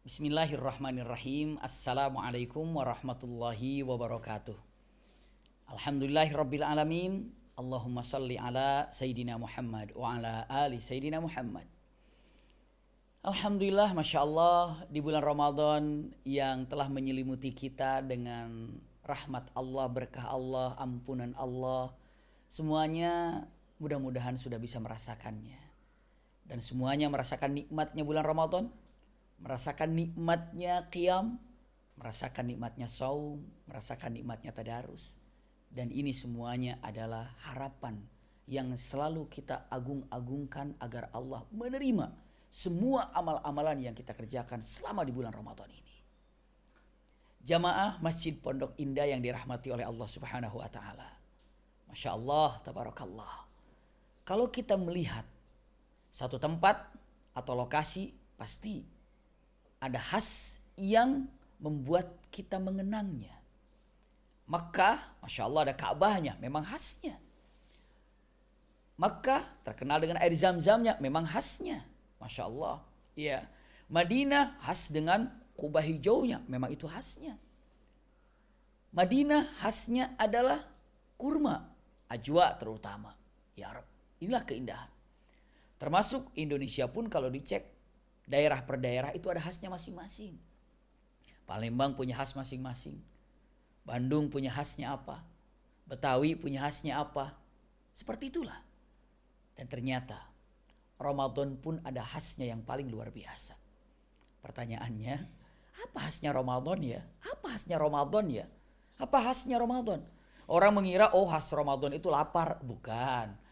Bismillahirrahmanirrahim. Assalamualaikum warahmatullahi wabarakatuh. Alhamdulillahirabbil alamin. Allahumma salli ala Sayyidina Muhammad wa ala ali Sayyidina Muhammad. Alhamdulillah, Masya Allah, di bulan Ramadan yang telah menyelimuti kita dengan rahmat Allah, berkah Allah, ampunan Allah. Semuanya mudah-mudahan sudah bisa merasakannya. Dan semuanya merasakan nikmatnya bulan Ramadan, merasakan nikmatnya qiyam, merasakan nikmatnya saum, merasakan nikmatnya tadarus. Dan ini semuanya adalah harapan yang selalu kita agung-agungkan agar Allah menerima semua amal-amalan yang kita kerjakan selama di bulan Ramadan ini. Jamaah Masjid Pondok Indah yang dirahmati oleh Allah Subhanahu wa taala. Masya Allah, tabarakallah. Kalau kita melihat satu tempat atau lokasi, pasti ada khas yang membuat kita mengenangnya. Makkah, Masya Allah, ada Ka'bahnya, memang khasnya. Makkah terkenal dengan air zam-zamnya, memang khasnya. Masya Allah. Ya. Madinah khas dengan kubah hijaunya, memang itu khasnya. Madinah khasnya adalah kurma, ajwa terutama. Ya Rab, inilah keindahan. Termasuk Indonesia pun kalau dicek, daerah per daerah itu ada khasnya masing-masing. Palembang punya khas masing-masing. Bandung punya khasnya apa? Betawi punya khasnya apa? Seperti itulah. Dan ternyata Ramadan pun ada khasnya yang paling luar biasa. Pertanyaannya, apa khasnya Ramadan ya? Apa khasnya Ramadan ya? Apa khasnya Ramadan? Orang mengira, oh khas Ramadan itu lapar. Bukan.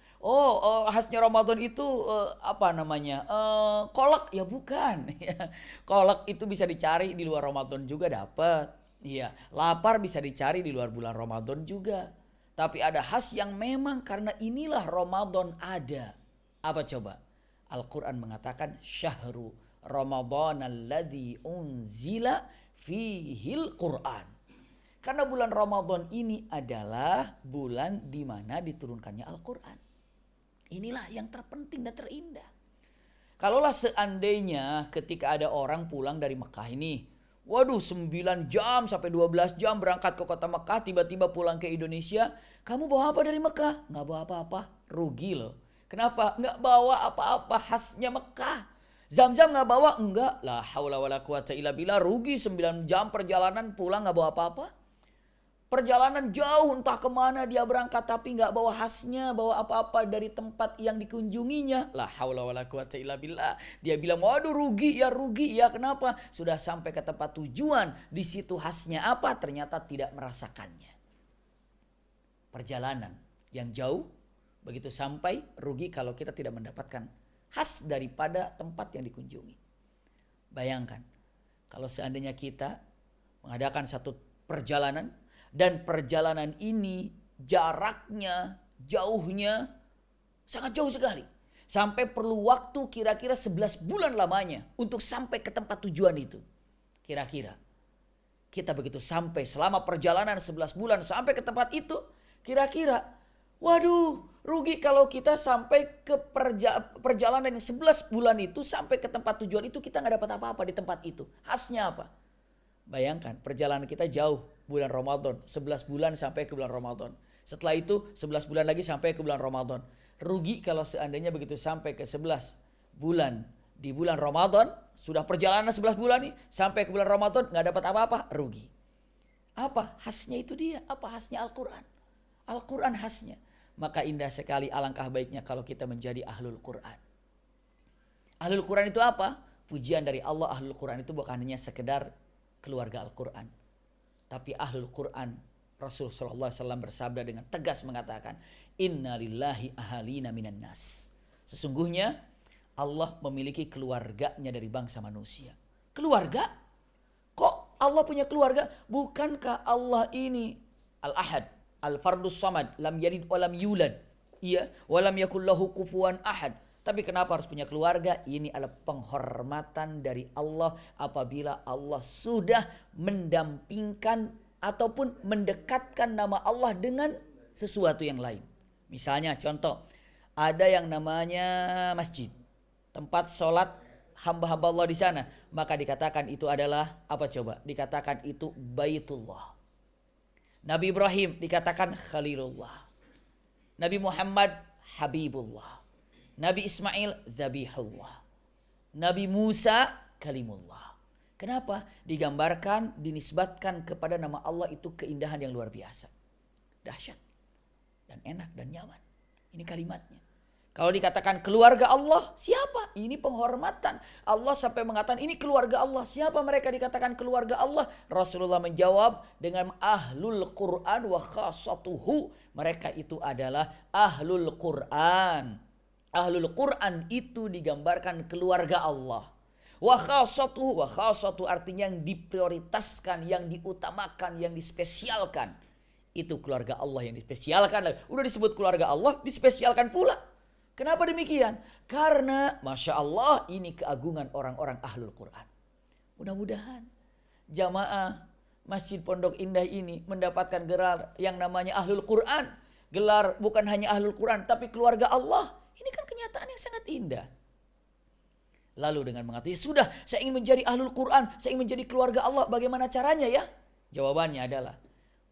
Khasnya Ramadan itu kolak, ya bukan. Kolak itu bisa dicari di luar Ramadan juga dapat. Iya, lapar bisa dicari di luar bulan Ramadan juga. Tapi ada khas yang memang karena inilah Ramadan ada. Apa coba? Al-Quran mengatakan syahru Ramadan alladzi unzila fihil Quran. Karena bulan Ramadan ini adalah bulan di mana diturunkannya Al-Quran. Inilah yang terpenting dan terindah. Kalaulah seandainya ketika ada orang pulang dari Mekah ini, waduh 9 jam sampai 12 jam berangkat ke kota Mekah, tiba-tiba pulang ke Indonesia, kamu bawa apa dari Mekah? Nggak bawa apa-apa, rugi loh. Kenapa? Nggak bawa apa-apa khasnya Mekah. Zam-zam nggak bawa? Enggak. La haula wala quwata illa billah, rugi 9 jam perjalanan pulang nggak bawa apa-apa. Perjalanan jauh entah kemana dia berangkat tapi nggak bawa khasnya, bawa apa-apa dari tempat yang dikunjunginya. La haula wala quwata illa billah. Dia bilang, waduh rugi ya. Kenapa? Sudah sampai ke tempat tujuan, di situ khasnya apa? Ternyata tidak merasakannya. Perjalanan yang jauh, begitu sampai rugi kalau kita tidak mendapatkan khas daripada tempat yang dikunjungi. Bayangkan, kalau seandainya kita mengadakan satu perjalanan, dan perjalanan ini jaraknya, jauhnya sangat jauh sekali. Sampai perlu waktu kira-kira 11 bulan lamanya untuk sampai ke tempat tujuan itu. Kira-kira kita begitu sampai selama perjalanan 11 bulan sampai ke tempat itu. Kira-kira, waduh rugi kalau kita sampai ke perjalanan yang 11 bulan itu sampai ke tempat tujuan itu kita gak dapat apa-apa di tempat itu. Khasnya apa? Bayangkan perjalanan kita jauh bulan Ramadan, 11 bulan sampai ke bulan Ramadan. Setelah itu 11 bulan lagi sampai ke bulan Ramadan. Rugi kalau seandainya begitu sampai ke 11 bulan di bulan Ramadan, sudah perjalanan 11 bulan nih, sampai ke bulan Ramadan gak dapat apa-apa, rugi. Apa khasnya itu dia? Apa khasnya Al-Quran? Al-Quran khasnya. Maka indah sekali, alangkah baiknya kalau kita menjadi ahlul Quran. Ahlul Quran itu apa? Pujian dari Allah. Ahlul Quran itu bukan hanya sekedar keluarga Al-Quran, tapi ahlul Quran. Rasul sallallahu alaihi wasallam bersabda dengan tegas mengatakan, Inna lillahi ahalina minan nas. Sesungguhnya Allah memiliki keluarganya dari bangsa manusia. Keluarga? Kok Allah punya keluarga? Bukankah Allah ini Al-Ahad, Al-Fardus Samad, lam yalid wa lam yulad, iya, wa lam yakul lahu kufuwan ahad. Tapi kenapa harus punya keluarga? Ini adalah penghormatan dari Allah apabila Allah sudah mendampingkan ataupun mendekatkan nama Allah dengan sesuatu yang lain. Misalnya contoh, ada yang namanya masjid, tempat sholat hamba-hamba Allah di sana, maka dikatakan itu adalah apa coba? Dikatakan itu Baitullah. Nabi Ibrahim dikatakan Khalilullah. Nabi Muhammad Habibullah. Nabi Ismail Dzabihullah. Nabi Musa Kalimullah. Kenapa? Digambarkan, dinisbatkan kepada nama Allah itu keindahan yang luar biasa. Dahsyat. Dan enak dan nyaman. Ini kalimatnya. Kalau dikatakan keluarga Allah, siapa? Ini penghormatan. Allah sampai mengatakan ini keluarga Allah. Siapa mereka dikatakan keluarga Allah? Rasulullah menjawab dengan ahlul Quran wa khassatuhu. Mereka itu adalah ahlul Quran. Ahlul Quran itu digambarkan keluarga Allah. Wa khassatuhu. Wa khassatuhu artinya yang diprioritaskan, yang diutamakan, yang dispesialkan. Itu keluarga Allah yang dispesialkan. Udah disebut keluarga Allah, dispesialkan pula. Kenapa demikian? Karena Masya Allah ini keagungan orang-orang ahlul Quran. Mudah-mudahan jamaah Masjid Pondok Indah ini mendapatkan gelar yang namanya ahlul Quran. Gelar bukan hanya ahlul Quran tapi keluarga Allah. Ini kan kenyataan yang sangat indah. Lalu dengan mengatakan, ya sudah saya ingin menjadi ahlul Quran, saya ingin menjadi keluarga Allah. Bagaimana caranya ya? Jawabannya adalah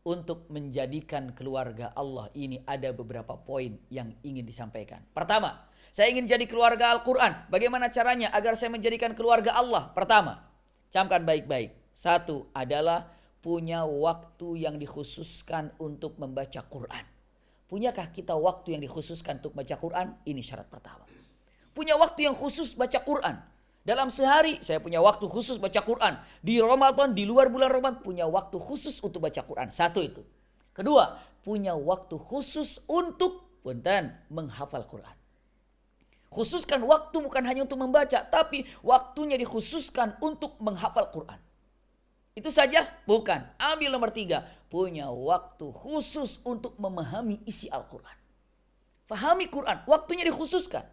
untuk menjadikan keluarga Allah ini ada beberapa poin yang ingin disampaikan. Pertama, saya ingin jadi keluarga Al-Quran. Bagaimana caranya agar saya menjadikan keluarga Allah? Pertama, camkan baik-baik. Satu adalah punya waktu yang dikhususkan untuk membaca Quran. Punyakah kita waktu yang dikhususkan untuk baca Quran? Ini syarat pertama. Punya waktu yang khusus baca Quran. Dalam sehari saya punya waktu khusus baca Quran. Di Ramadan, di luar bulan Ramadan punya waktu khusus untuk baca Quran. Satu itu. Kedua, punya waktu khusus untuk menghafal Quran. Khususkan waktu bukan hanya untuk membaca, tapi waktunya dikhususkan untuk menghafal Quran. Itu saja? Bukan. Ambil nomor 3. Punya waktu khusus untuk memahami isi Al-Quran. Fahami Quran, waktunya dikhususkan.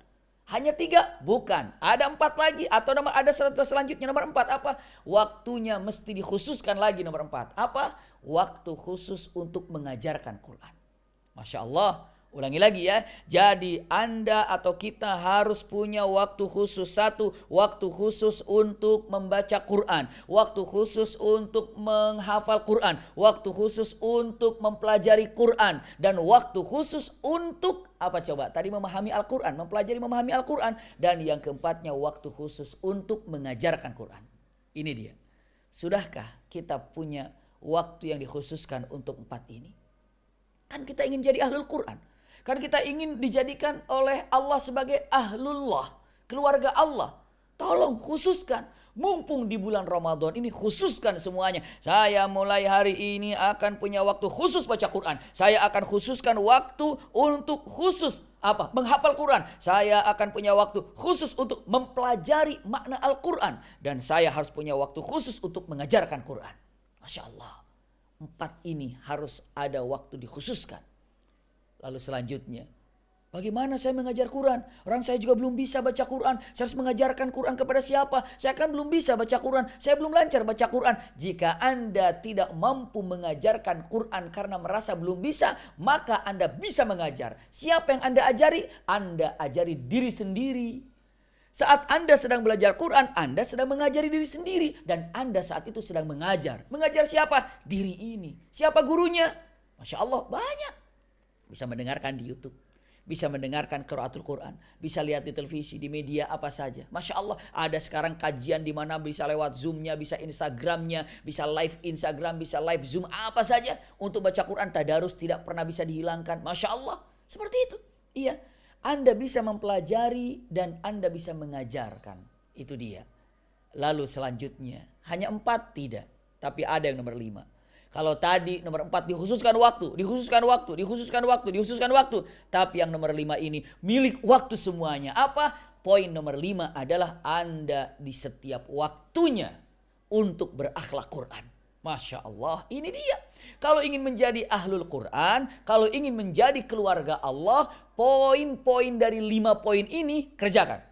Hanya 3? Bukan. Ada 4 lagi atau ada selanjutnya nomor 4 apa? Waktunya mesti dikhususkan lagi nomor 4. Apa? Waktu khusus untuk mengajarkan Quran. Masya Allah. Ulangi lagi ya. Jadi Anda atau kita harus punya waktu khusus. 1. Waktu khusus untuk membaca Quran. Waktu khusus untuk menghafal Quran. Waktu khusus untuk mempelajari Quran. Dan waktu khusus untuk apa coba? Tadi memahami Al-Quran. Mempelajari memahami Al-Quran. Dan yang keempatnya waktu khusus untuk mengajarkan Quran. Ini dia. Sudahkah kita punya waktu yang dikhususkan untuk 4 ini? Kan kita ingin jadi ahlul Quran. Kan kita ingin dijadikan oleh Allah sebagai ahlullah, keluarga Allah. Tolong khususkan. Mumpung di bulan Ramadan ini khususkan semuanya. Saya mulai hari ini akan punya waktu khusus baca Quran. Saya akan khususkan waktu untuk khusus apa? Menghafal Quran. Saya akan punya waktu khusus untuk mempelajari makna Al-Quran. Dan saya harus punya waktu khusus untuk mengajarkan Quran. Masya Allah. 4 ini harus ada waktu dikhususkan. Lalu selanjutnya, bagaimana saya mengajar Quran? Orang saya juga belum bisa baca Quran. Saya harus mengajarkan Quran kepada siapa? Saya kan belum bisa baca Quran. Saya belum lancar baca Quran. Jika Anda tidak mampu mengajarkan Quran karena merasa belum bisa, maka Anda bisa mengajar. Siapa yang Anda ajari? Anda ajari diri sendiri. Saat Anda sedang belajar Quran, Anda sedang mengajari diri sendiri. Dan Anda saat itu sedang mengajar. Mengajar siapa? Diri ini. Siapa gurunya? Masya Allah, banyak. Bisa mendengarkan di YouTube, bisa mendengarkan qiraatul Quran, bisa lihat di televisi, di media apa saja. Masya Allah, ada sekarang kajian di mana bisa lewat Zoom-nya, bisa Instagram-nya, bisa live Instagram, bisa live Zoom, apa saja untuk baca Quran. Tadarus tidak pernah bisa dihilangkan. Masya Allah, seperti itu. Iya, Anda bisa mempelajari dan Anda bisa mengajarkan. Itu dia. Lalu selanjutnya, hanya 4 tidak, tapi ada yang nomor 5. Kalau tadi nomor 4 dikhususkan waktu. Tapi yang nomor 5 ini milik waktu semuanya. Apa? Poin nomor 5 adalah Anda di setiap waktunya untuk berakhlak Quran. Masya Allah, ini dia. Kalau ingin menjadi ahlul Quran, kalau ingin menjadi keluarga Allah, poin-poin dari 5 poin ini kerjakan.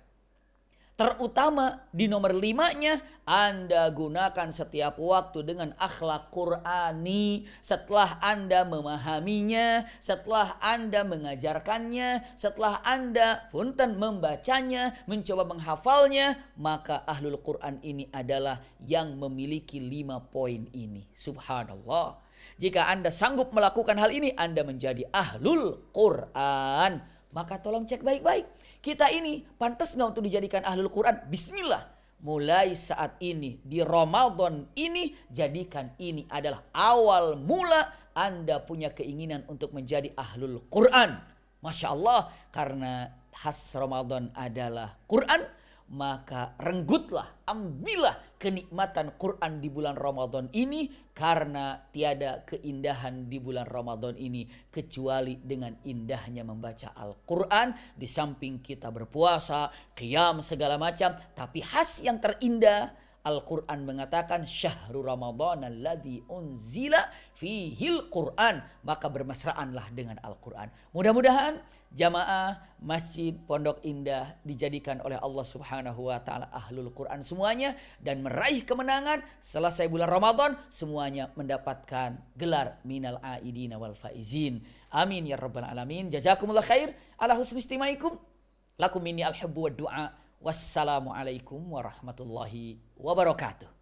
Terutama di nomor 5-nya, Anda gunakan setiap waktu dengan akhlak Qur'ani. Setelah Anda memahaminya, setelah Anda mengajarkannya, setelah Anda membacanya, mencoba menghafalnya, maka ahlul Qur'an ini adalah yang memiliki 5 poin ini. Subhanallah. Jika Anda sanggup melakukan hal ini, Anda menjadi ahlul Qur'an. Maka tolong cek baik-baik. Kita ini pantas nggak untuk dijadikan ahlul Quran? Bismillah. Mulai saat ini di Ramadan ini, jadikan ini adalah awal mula Anda punya keinginan untuk menjadi ahlul Quran. Masya Allah, karena khas Ramadan adalah Quran, maka renggutlah, ambillah kenikmatan Quran di bulan Ramadan ini, karena tiada keindahan di bulan Ramadan ini kecuali dengan indahnya membaca Al-Quran. Di samping kita berpuasa, qiyam segala macam, tapi khas yang terindah, Al-Quran mengatakan syahrul Ramadan alladzi unzila fihil Quran, maka bermesraanlah dengan Al-Quran. Mudah-mudahan jamaah Masjid Pondok Indah dijadikan oleh Allah Subhanahu wa taala ahlul Quran semuanya, dan meraih kemenangan selesai bulan Ramadan semuanya mendapatkan gelar minal aidina wal faizin. Amin ya rabbal alamin. Jazakumullah khair ala husni istimaikum. Lakum minni al-hubbu wad du'a. Wassalamualaikum warahmatullahi wabarakatuh.